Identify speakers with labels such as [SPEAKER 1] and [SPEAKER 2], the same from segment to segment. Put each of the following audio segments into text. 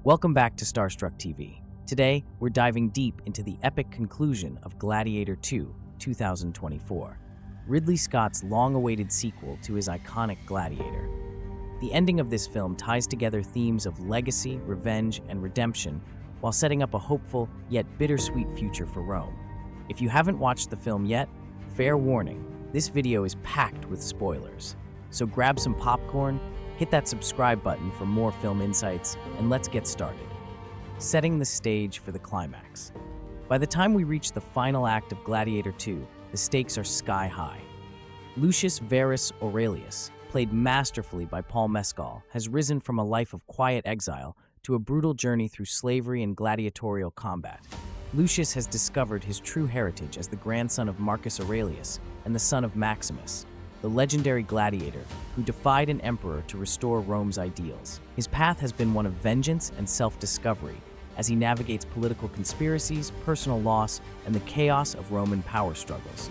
[SPEAKER 1] Welcome back to Starstruck TV. Today, we're diving deep into the epic conclusion of Gladiator II, 2024, Ridley Scott's long-awaited sequel to his iconic Gladiator. The ending of this film ties together themes of legacy, revenge, and redemption while setting up a hopeful yet bittersweet future for Rome. If you haven't watched the film yet, fair warning, this video is packed with spoilers. So grab some popcorn, hit that subscribe button for more film insights, and let's get started. Setting the stage for the climax. By the time we reach the final act of Gladiator II, the stakes are sky high. Lucius Verus Aurelius, played masterfully by Paul Mescal, has risen from a life of quiet exile to a brutal journey through slavery and gladiatorial combat. Lucius has discovered his true heritage as the grandson of Marcus Aurelius and the son of Maximus, the legendary gladiator who defied an emperor to restore Rome's ideals. His path has been one of vengeance and self-discovery as he navigates political conspiracies, personal loss, and the chaos of Roman power struggles.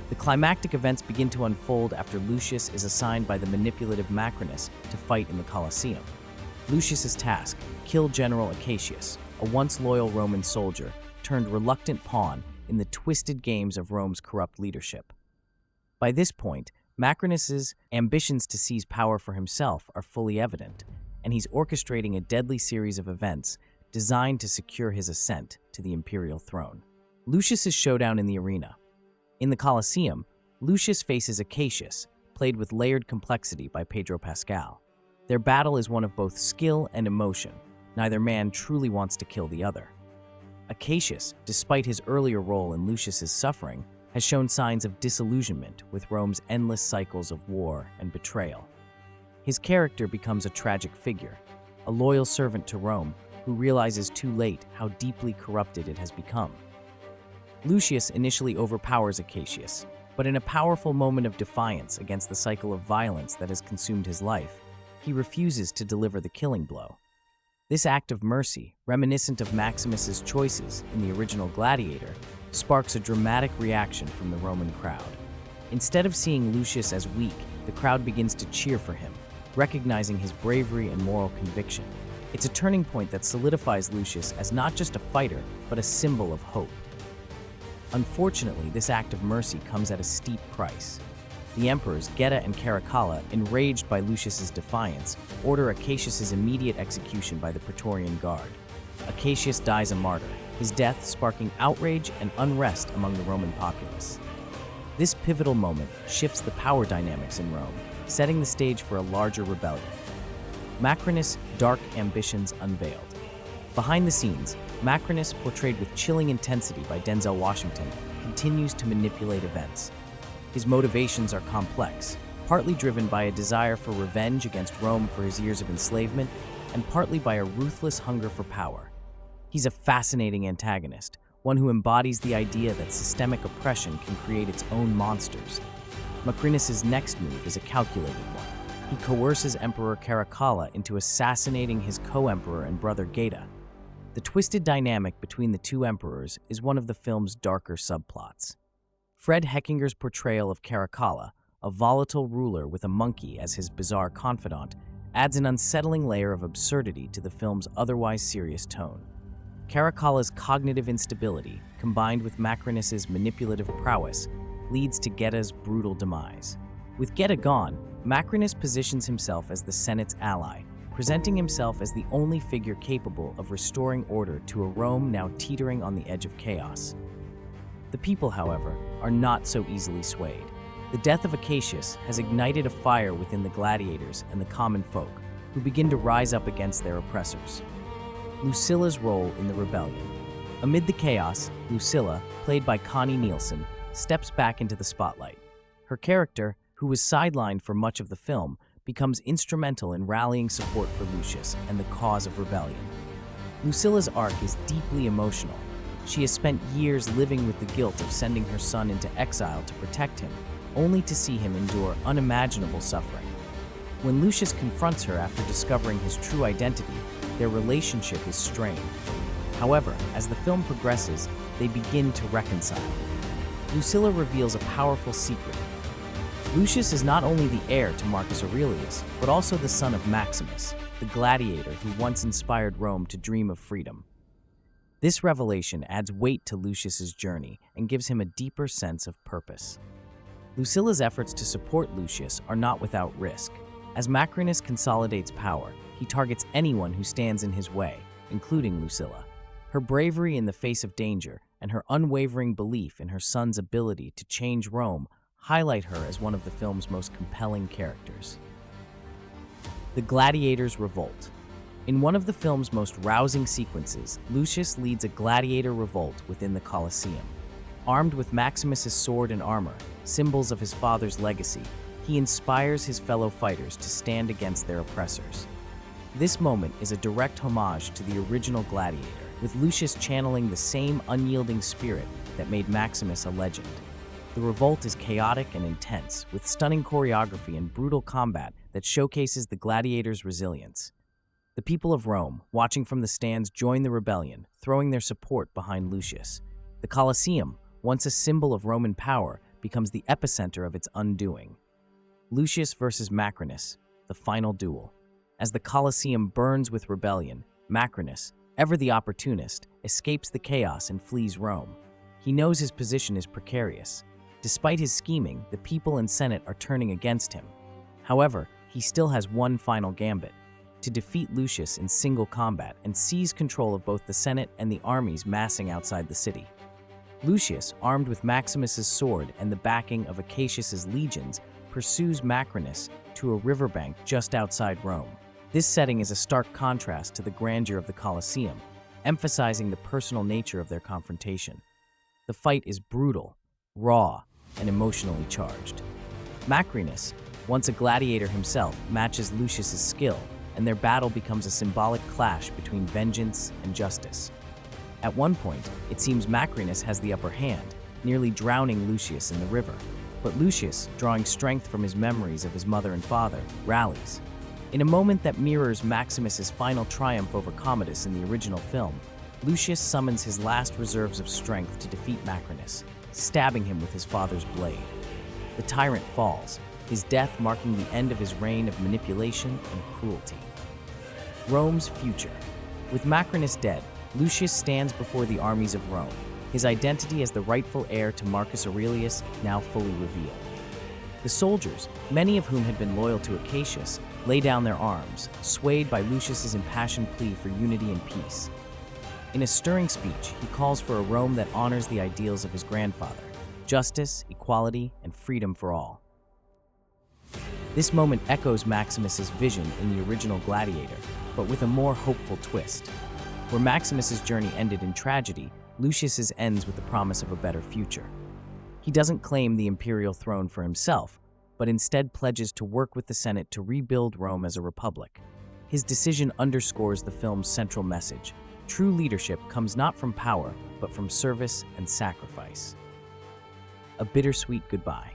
[SPEAKER 1] The climactic events begin to unfold after Lucius is assigned by the manipulative Maximus to fight in the Colosseum. Lucius's task: kill General Acacius, a once loyal Roman soldier turned reluctant pawn in the twisted games of Rome's corrupt leadership. By this point, Maximus's ambitions to seize power for himself are fully evident, and he's orchestrating a deadly series of events designed to secure his ascent to the imperial throne. Lucius's showdown in the arena. In the Colosseum, Lucius faces Acacius, played with layered complexity by Pedro Pascal. Their battle is one of both skill and emotion. Neither man truly wants to kill the other. Acacius, despite his earlier role in Lucius's suffering, has shown signs of disillusionment with Rome's endless cycles of war and betrayal. His character becomes a tragic figure, a loyal servant to Rome who realizes too late how deeply corrupted it has become. Lucius initially overpowers Acacius, but in a powerful moment of defiance against the cycle of violence that has consumed his life, he refuses to deliver the killing blow. This act of mercy, reminiscent of Maximus's choices in the original Gladiator, sparks a dramatic reaction from the Roman crowd. Instead of seeing Lucius as weak, the crowd begins to cheer for him, recognizing his bravery and moral conviction. It's a turning point that solidifies Lucius as not just a fighter, but a symbol of hope. Unfortunately, this act of mercy comes at a steep price. The emperors Geta and Caracalla, enraged by Lucius's defiance, order Acacius's immediate execution by the Praetorian Guard. Acacius dies a martyr, his death sparking outrage and unrest among the Roman populace. This pivotal moment shifts the power dynamics in Rome, setting the stage for a larger rebellion. Maximus' dark ambitions unveiled. Behind the scenes, Maximus, portrayed with chilling intensity by Denzel Washington, continues to manipulate events. His motivations are complex, partly driven by a desire for revenge against Rome for his years of enslavement, and partly by a ruthless hunger for power. He's a fascinating antagonist, one who embodies the idea that systemic oppression can create its own monsters. Maximus's next move is a calculated one. He coerces Emperor Caracalla into assassinating his co-emperor and brother Geta. The twisted dynamic between the two emperors is one of the film's darker subplots. Fred Heckinger's portrayal of Caracalla, a volatile ruler with a monkey as his bizarre confidant, adds an unsettling layer of absurdity to the film's otherwise serious tone. Caracalla's cognitive instability, combined with Maximus's manipulative prowess, leads to Geta's brutal demise. With Geta gone, Maximus positions himself as the Senate's ally, presenting himself as the only figure capable of restoring order to a Rome now teetering on the edge of chaos. The people, however, are not so easily swayed. The death of Acacius has ignited a fire within the gladiators and the common folk, who begin to rise up against their oppressors. Lucilla's role in the rebellion. Amid the chaos, Lucilla, played by Connie Nielsen, steps back into the spotlight. Her character, who was sidelined for much of the film, becomes instrumental in rallying support for Lucius and the cause of rebellion. Lucilla's arc is deeply emotional. She has spent years living with the guilt of sending her son into exile to protect him, only to see him endure unimaginable suffering. When Lucius confronts her after discovering his true identity, their relationship is strained. However, as the film progresses, they begin to reconcile. Lucilla reveals a powerful secret. Lucius is not only the heir to Marcus Aurelius, but also the son of Maximus, the gladiator who once inspired Rome to dream of freedom. This revelation adds weight to Lucius's journey and gives him a deeper sense of purpose. Lucilla's efforts to support Lucius are not without risk. As Macrinus consolidates power, he targets anyone who stands in his way, including Lucilla. Her bravery in the face of danger and her unwavering belief in her son's ability to change Rome highlight her as one of the film's most compelling characters. The Gladiators' Revolt. In one of the film's most rousing sequences, Lucius leads a gladiator revolt within the Colosseum. Armed with Maximus's sword and armor, symbols of his father's legacy, he inspires his fellow fighters to stand against their oppressors. This moment is a direct homage to the original Gladiator, with Lucius channeling the same unyielding spirit that made Maximus a legend. The revolt is chaotic and intense, with stunning choreography and brutal combat that showcases the gladiators' resilience. The people of Rome, watching from the stands, join the rebellion, throwing their support behind Lucius. The Colosseum, once a symbol of Roman power, becomes the epicenter of its undoing. Lucius versus Macrinus, the final duel. As the Colosseum burns with rebellion, Macrinus, ever the opportunist, escapes the chaos and flees Rome. He knows his position is precarious. Despite his scheming, the people and Senate are turning against him. However, he still has one final gambit: to defeat Lucius in single combat and seize control of both the Senate and the armies massing outside the city. Lucius, armed with Maximus's sword and the backing of Acacius's legions, pursues Macrinus to a riverbank just outside Rome. This setting is a stark contrast to the grandeur of the Colosseum, emphasizing the personal nature of their confrontation. The fight is brutal, raw, and emotionally charged. Macrinus, once a gladiator himself, matches Lucius's skill, and their battle becomes a symbolic clash between vengeance and justice. At one point, it seems Macrinus has the upper hand, nearly drowning Lucius in the river. But Lucius, drawing strength from his memories of his mother and father, rallies. In a moment that mirrors Maximus's final triumph over Commodus in the original film, Lucius summons his last reserves of strength to defeat Macrinus, stabbing him with his father's blade. The tyrant falls, his death marking the end of his reign of manipulation and cruelty. Rome's future. With Macrinus dead, Lucius stands before the armies of Rome, his identity as the rightful heir to Marcus Aurelius now fully revealed. The soldiers, many of whom had been loyal to Acacius, lay down their arms, swayed by Lucius's impassioned plea for unity and peace. In a stirring speech, he calls for a Rome that honors the ideals of his grandfather: justice, equality, and freedom for all. This moment echoes Maximus's vision in the original Gladiator, but with a more hopeful twist. Where Maximus's journey ended in tragedy, Lucius's ends with the promise of a better future. He doesn't claim the imperial throne for himself, but instead pledges to work with the Senate to rebuild Rome as a republic. His decision underscores the film's central message: true leadership comes not from power, but from service and sacrifice. A bittersweet goodbye.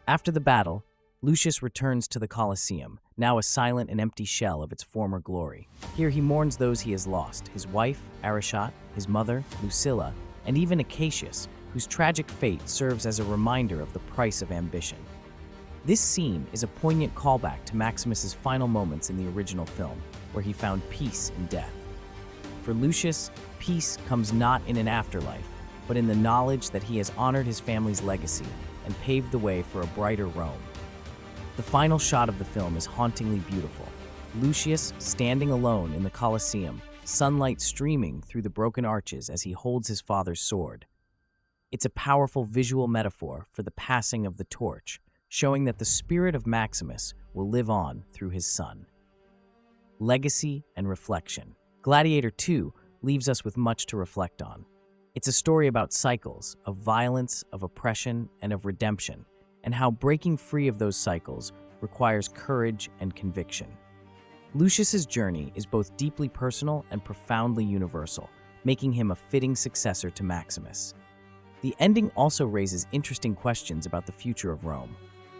[SPEAKER 1] After the battle, Lucius returns to the Colosseum, now a silent and empty shell of its former glory. Here he mourns those he has lost: his wife, Arishot, his mother, Lucilla, and even Acacius, whose tragic fate serves as a reminder of the price of ambition. This scene is a poignant callback to Maximus's final moments in the original film, where he found peace in death. For Lucius, peace comes not in an afterlife, but in the knowledge that he has honored his family's legacy and paved the way for a brighter Rome. The final shot of the film is hauntingly beautiful. Lucius standing alone in the Colosseum, sunlight streaming through the broken arches as he holds his father's sword. It's a powerful visual metaphor for the passing of the torch, showing that the spirit of Maximus will live on through his son. Legacy and reflection. Gladiator II leaves us with much to reflect on. It's a story about cycles of violence, of oppression, and of redemption, and how breaking free of those cycles requires courage and conviction. Lucius's journey is both deeply personal and profoundly universal, making him a fitting successor to Maximus. The ending also raises interesting questions about the future of Rome.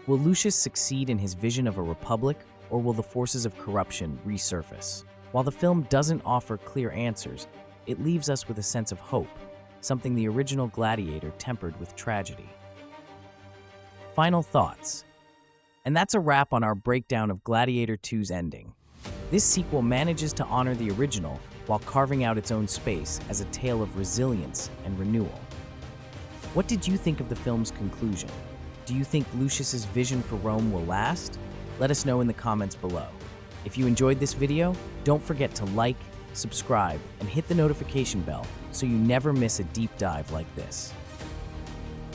[SPEAKER 1] Will Lucius succeed in his vision of a republic, or will the forces of corruption resurface? While the film doesn't offer clear answers, it leaves us with a sense of hope, something the original Gladiator tempered with tragedy. Final thoughts. And that's a wrap on our breakdown of Gladiator II's ending. This sequel manages to honor the original while carving out its own space as a tale of resilience and renewal. What did you think of the film's conclusion? Do you think Lucius's vision for Rome will last? Let us know in the comments below. If you enjoyed this video, don't forget to like, subscribe, and hit the notification bell so you never miss a deep dive like this.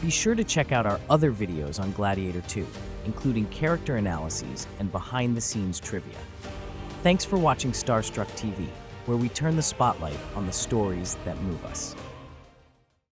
[SPEAKER 1] Be sure to check out our other videos on Gladiator II, including character analyses and behind-the-scenes trivia. Thanks for watching Starstruck TV, where we turn the spotlight on the stories that move us.